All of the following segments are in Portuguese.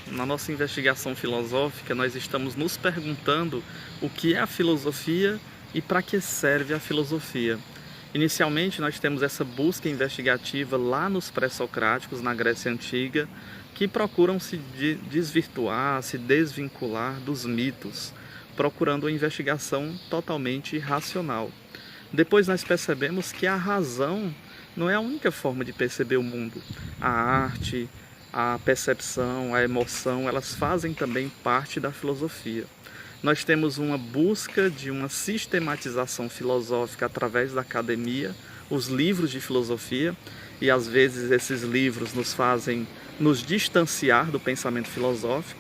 na nossa investigação filosófica, nós estamos nos perguntando o que é a filosofia e para que serve a filosofia. Inicialmente, nós temos essa busca investigativa lá nos pré-socráticos, na Grécia Antiga, que procuram se desvirtuar, se desvincular dos mitos, procurando uma investigação totalmente racional. Depois nós percebemos que a razão não é a única forma de perceber o mundo. A arte, a percepção, a emoção, elas fazem também parte da filosofia. Nós temos uma busca de uma sistematização filosófica através da academia, os livros de filosofia, e às vezes esses livros nos fazem nos distanciar do pensamento filosófico,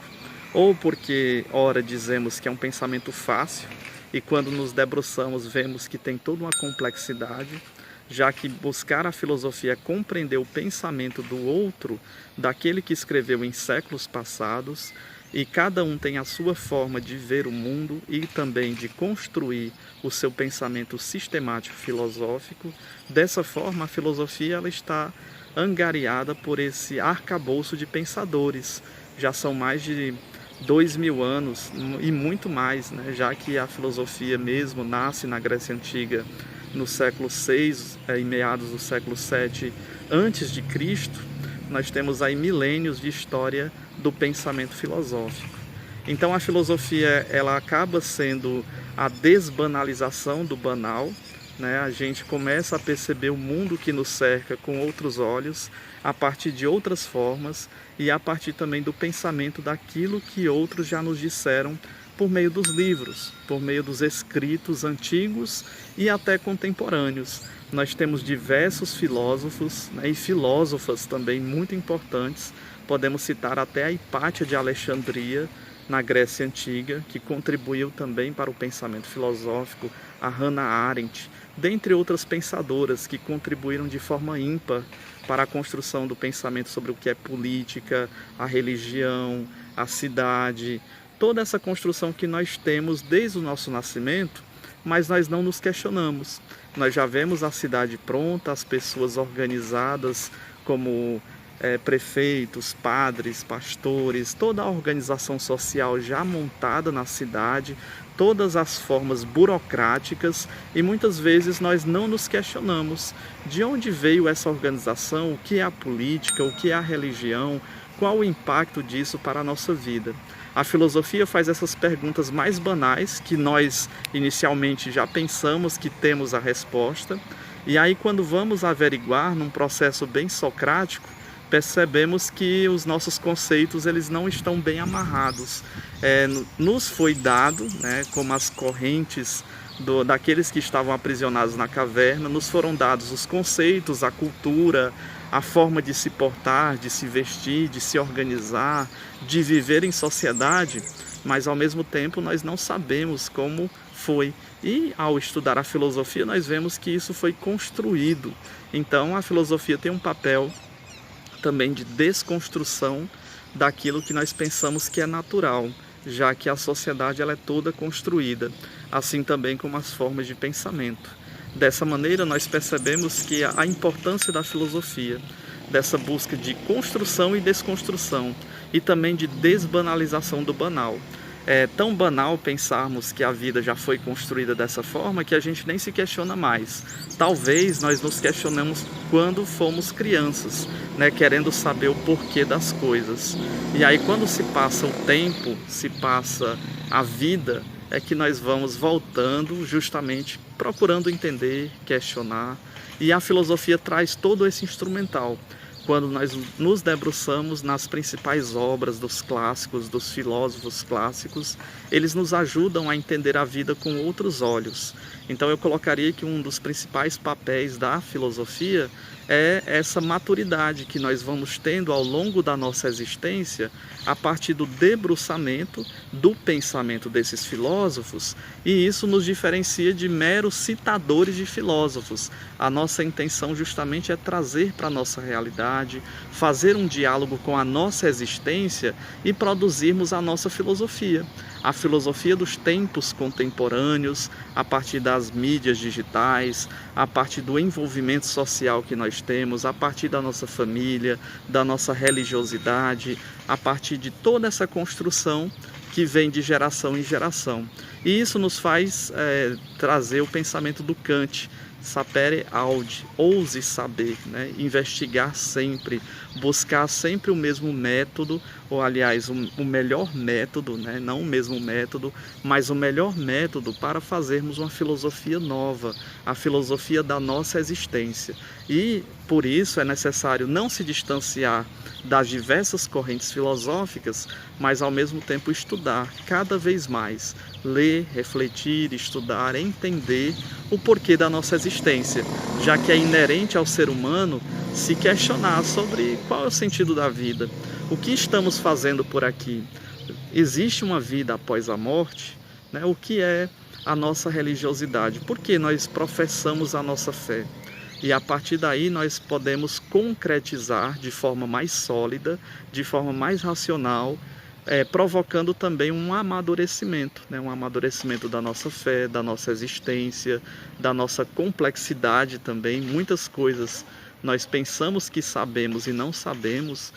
ou porque, ora, dizemos que é um pensamento fácil, e quando nos debruçamos vemos que tem toda uma complexidade, já que buscar a filosofia é compreender o pensamento do outro, daquele que escreveu em séculos passados, e cada um tem a sua forma de ver o mundo e também de construir o seu pensamento sistemático filosófico. Dessa forma, a filosofia ela está angariada por esse arcabouço de pensadores. Já são mais de 2000 anos e muito mais, né? Já que a filosofia mesmo nasce na Grécia Antiga no século VI, em meados do século VII antes de Cristo, nós temos aí milênios de história do pensamento filosófico. Então a filosofia ela acaba sendo a desbanalização do banal, né? A gente começa a perceber o mundo que nos cerca com outros olhos, a partir de outras formas e a partir também do pensamento daquilo que outros já nos disseram por meio dos livros, por meio dos escritos antigos e até contemporâneos. Nós temos diversos filósofos, né, e filósofas também muito importantes. Podemos citar até a Hipátia de Alexandria, na Grécia Antiga, que contribuiu também para o pensamento filosófico, a Hannah Arendt, dentre outras pensadoras que contribuíram de forma ímpar para a construção do pensamento sobre o que é política, a religião, a cidade, toda essa construção que nós temos desde o nosso nascimento, mas nós não nos questionamos. Nós já vemos a cidade pronta, as pessoas organizadas como prefeitos, padres, pastores, toda a organização social já montada na cidade, todas as formas burocráticas, e muitas vezes nós não nos questionamos de onde veio essa organização, o que é a política, o que é a religião, qual o impacto disso para a nossa vida. A filosofia faz essas perguntas mais banais, que nós inicialmente já pensamos que temos a resposta, e aí quando vamos averiguar num processo bem socrático, percebemos que os nossos conceitos eles não estão bem amarrados. Nos foi dado, né, como as correntes daqueles que estavam aprisionados na caverna, nos foram dados os conceitos, a cultura, a forma de se portar, de se vestir, de se organizar, de viver em sociedade, mas ao mesmo tempo nós não sabemos como foi. E ao estudar a filosofia nós vemos que isso foi construído. Então a filosofia tem um papel também de desconstrução daquilo que nós pensamos que é natural, já que a sociedade ela é toda construída, assim também como as formas de pensamento. Dessa maneira nós percebemos que a importância da filosofia, dessa busca de construção e desconstrução, e também de desbanalização do banal. É tão banal pensarmos que a vida já foi construída dessa forma que a gente nem se questiona mais. Talvez nós nos questionamos quando fomos crianças, né, querendo saber o porquê das coisas. E aí quando se passa o tempo, se passa a vida, é que nós vamos voltando justamente procurando entender, questionar. E a filosofia traz todo esse instrumental. Quando nós nos debruçamos nas principais obras dos clássicos, dos filósofos clássicos, eles nos ajudam a entender a vida com outros olhos. Então eu colocaria que um dos principais papéis da filosofia é essa maturidade que nós vamos tendo ao longo da nossa existência a partir do debruçamento do pensamento desses filósofos, e isso nos diferencia de meros citadores de filósofos. A nossa intenção justamente é trazer para a nossa realidade sociedade, fazer um diálogo com a nossa existência e produzirmos a nossa filosofia. A filosofia dos tempos contemporâneos, a partir das mídias digitais, a partir do envolvimento social que nós temos, a partir da nossa família, da nossa religiosidade, a partir de toda essa construção que vem de geração em geração. E isso nos faz trazer o pensamento do Kant, sapere aude, ouse saber, né? Investigar sempre, buscar sempre o mesmo método, ou aliás, o melhor método, né? Não o mesmo método, mas o melhor método para fazermos uma filosofia nova, a filosofia da nossa existência. E por isso é necessário não se distanciar das diversas correntes filosóficas, mas ao mesmo tempo estudar cada vez mais, ler, refletir, estudar, entender o porquê da nossa existência, já que é inerente ao ser humano se questionar sobre qual é o sentido da vida, o que estamos fazendo por aqui, existe uma vida após a morte, né? O que é a nossa religiosidade, por que nós professamos a nossa fé. E a partir daí nós podemos concretizar de forma mais sólida, de forma mais racional, provocando também um amadurecimento, né? Um amadurecimento da nossa fé, da nossa existência, da nossa complexidade também. Muitas coisas nós pensamos que sabemos e não sabemos,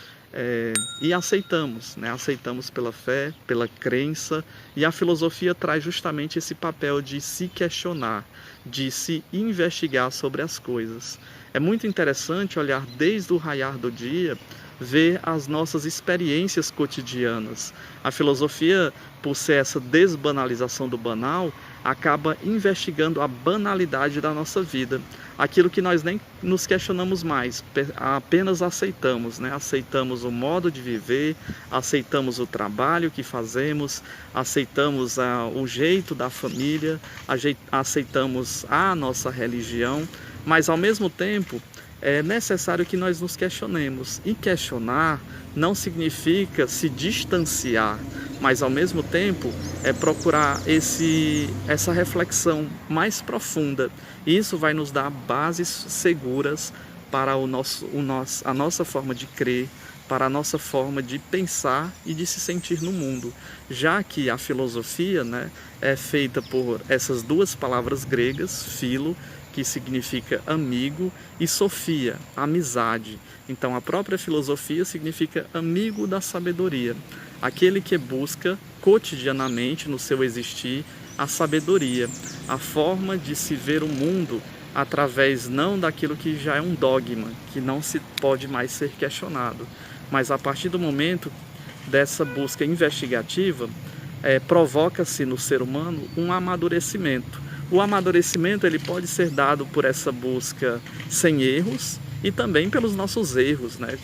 e aceitamos, né? Aceitamos pela fé, pela crença, e a filosofia traz justamente esse papel de se questionar, de se investigar sobre as coisas. É muito interessante olhar desde o raiar do dia, ver as nossas experiências cotidianas. A filosofia, por ser essa desbanalização do banal, acaba investigando a banalidade da nossa vida. Aquilo que nós nem nos questionamos mais, apenas aceitamos, né? Aceitamos o modo de viver, aceitamos o trabalho que fazemos, aceitamos o jeito da família, aceitamos a nossa religião, mas ao mesmo tempo é necessário que nós nos questionemos. E questionar não significa se distanciar, mas ao mesmo tempo é procurar essa reflexão mais profunda. E isso vai nos dar bases seguras para a nossa forma de crer, para a nossa forma de pensar e de se sentir no mundo. Já que a filosofia, né, é feita por essas duas palavras gregas, philo, que significa amigo, e sofia, amizade. Então a própria filosofia significa amigo da sabedoria, aquele que busca cotidianamente no seu existir a sabedoria, a forma de se ver o mundo através não daquilo que já é um dogma, que não se pode mais ser questionado, mas a partir do momento dessa busca investigativa, provoca-se no ser humano um amadurecimento. O amadurecimento ele pode ser dado por essa busca sem erros e também pelos nossos erros, né?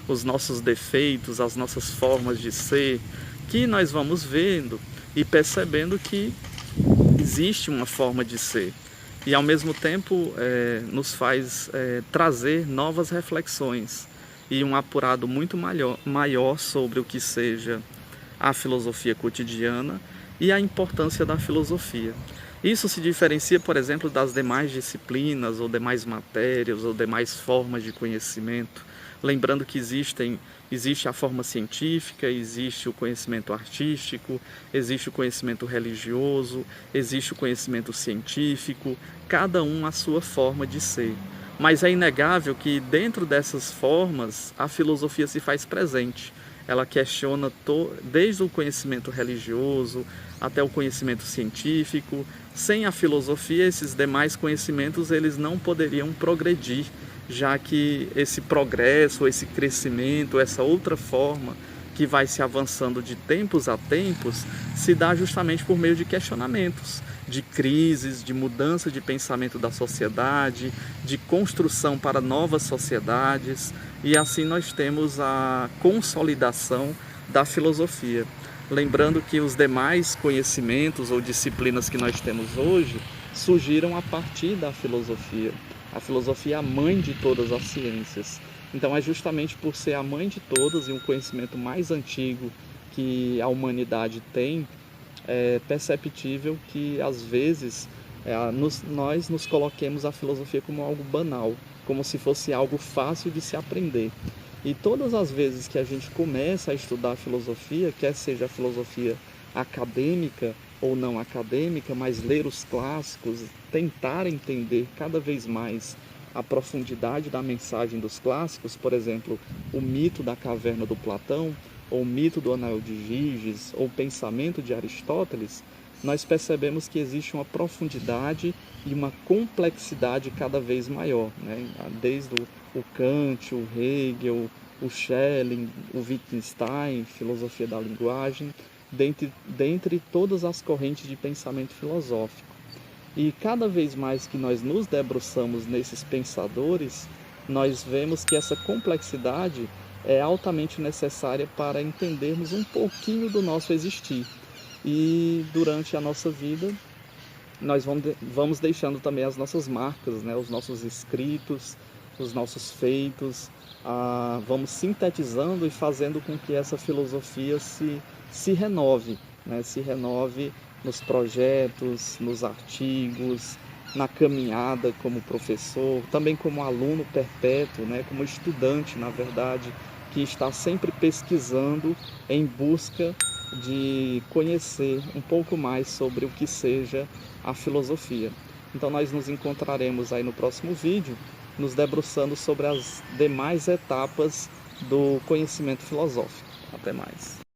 Os nossos defeitos, as nossas formas de ser, que nós vamos vendo e percebendo que existe uma forma de ser. E ao mesmo tempo nos faz trazer novas reflexões e um apurado muito maior sobre o que seja a filosofia cotidiana e a importância da filosofia. Isso se diferencia, por exemplo, das demais disciplinas, ou demais matérias, ou demais formas de conhecimento. Lembrando que existe a forma científica, existe o conhecimento artístico, existe o conhecimento religioso, existe o conhecimento científico, cada um a sua forma de ser. Mas é inegável que dentro dessas formas a filosofia se faz presente. Ela questiona desde o conhecimento religioso até o conhecimento científico. Sem a filosofia, esses demais conhecimentos eles não poderiam progredir, já que esse progresso, esse crescimento, essa outra forma que vai se avançando de tempos a tempos, se dá justamente por meio de questionamentos, de crises, de mudança de pensamento da sociedade, de construção para novas sociedades, e assim nós temos a consolidação da filosofia. Lembrando que os demais conhecimentos ou disciplinas que nós temos hoje surgiram a partir da filosofia. A filosofia é a mãe de todas as ciências. Então é justamente por ser a mãe de todas e um conhecimento mais antigo que a humanidade tem, é perceptível que às vezes nós nos coloquemos a filosofia como algo banal. como se fosse algo fácil de se aprender. E todas as vezes que a gente começa a estudar filosofia, quer seja a filosofia acadêmica ou não acadêmica, mas ler os clássicos, tentar entender cada vez mais a profundidade da mensagem dos clássicos, por exemplo, o mito da caverna do Platão, ou o mito do Anel de Giges, ou o pensamento de Aristóteles, nós percebemos que existe uma profundidade e uma complexidade cada vez maior, né? Desde o Kant, o Hegel, o Schelling, o Wittgenstein, filosofia da linguagem, dentre todas as correntes de pensamento filosófico. E cada vez mais que nós nos debruçamos nesses pensadores, nós vemos que essa complexidade é altamente necessária para entendermos um pouquinho do nosso existir. E durante a nossa vida, nós vamos deixando também as nossas marcas, né? Os nossos escritos, os nossos feitos, vamos sintetizando e fazendo com que essa filosofia se renove, né? Se renove nos projetos, nos artigos, na caminhada como professor, também como aluno perpétuo, né? Como estudante, na verdade, que está sempre pesquisando em busca de conhecer um pouco mais sobre o que seja a filosofia. Então nós nos encontraremos aí no próximo vídeo, nos debruçando sobre as demais etapas do conhecimento filosófico. Até mais.